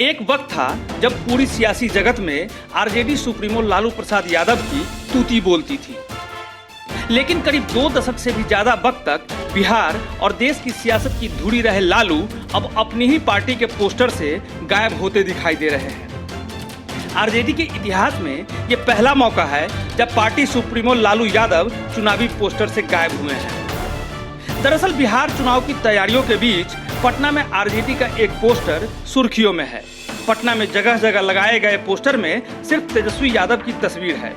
एक वक्त था जब पूरी सियासी जगत में आरजेडी सुप्रीमो लालू प्रसाद यादव की तूती बोलती थी, लेकिन करीब 2 दशक से भी ज्यादा वक्त तक बिहार और देश की सियासत की धुरी रहे लालू अब अपनी ही पार्टी के पोस्टर से गायब होते दिखाई दे रहे हैं। आरजेडी के इतिहास में ये पहला मौका है जब पार्टी सुप्रीमो लालू यादव चुनावी पोस्टर से गायब हुए हैं। दरअसल बिहार चुनाव की तैयारियों के बीच पटना में आरजेडी का एक पोस्टर सुर्खियों में है। पटना में जगह जगह लगाए गए पोस्टर में सिर्फ तेजस्वी यादव की तस्वीर है।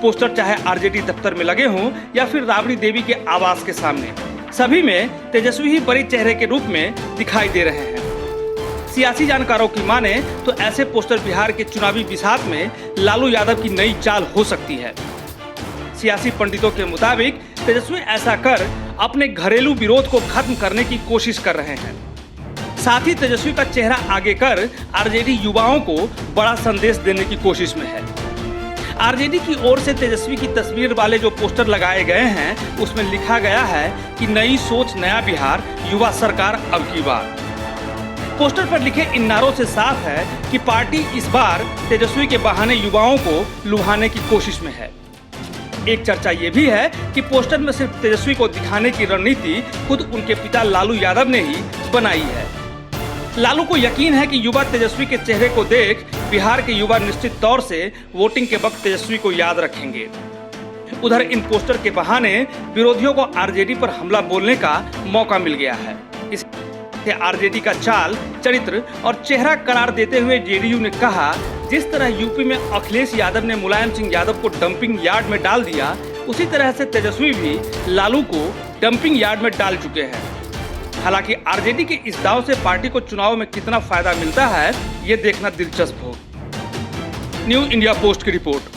पोस्टर चाहे आरजेडी दफ्तर में लगे हों या फिर राबड़ी देवी के आवास के सामने, सभी में तेजस्वी ही बड़े चेहरे के रूप में दिखाई दे रहे हैं। सियासी जानकारों की माने तो ऐसे पोस्टर बिहार के चुनावी बिसात में लालू यादव की नई चाल हो सकती है। सियासी पंडितों के मुताबिक तेजस्वी ऐसा कर अपने घरेलू विरोध को खत्म करने की कोशिश कर रहे हैं। साथ ही तेजस्वी का चेहरा आगे कर आरजेडी युवाओं को बड़ा संदेश देने की कोशिश में है। आरजेडी की ओर से तेजस्वी की तस्वीर वाले जो पोस्टर लगाए गए हैं, उसमें लिखा गया है कि नई सोच नया बिहार, युवा सरकार अब की बार। पोस्टर पर लिखे इन नारों से साफ है कि पार्टी इस बार तेजस्वी के बहाने युवाओं को लुभाने की कोशिश में है। एक चर्चा ये भी है कि पोस्टर में सिर्फ तेजस्वी को दिखाने की रणनीति खुद उनके पिता लालू यादव ने ही बनाई है। लालू को यकीन है कि युवा तेजस्वी के चेहरे को देख बिहार के युवा निश्चित तौर से वोटिंग के वक्त तेजस्वी को याद रखेंगे। उधर इन पोस्टर के बहाने विरोधियों को आरजेडी पर हमला बोलने का मौका मिल गया है। इसे आरजेडी का चाल, चरित्र और चेहरा करार देते हुए जेडीयू ने कहा, जिस तरह यूपी में अखिलेश यादव ने मुलायम सिंह यादव को डंपिंग यार्ड में डाल दिया, उसी तरह से तेजस्वी भी लालू को डंपिंग यार्ड में डाल चुके हैं। हालांकि आरजेडी के इस दांव से पार्टी को चुनाव में कितना फायदा मिलता है, ये देखना दिलचस्प हो। न्यू इंडिया पोस्ट की रिपोर्ट।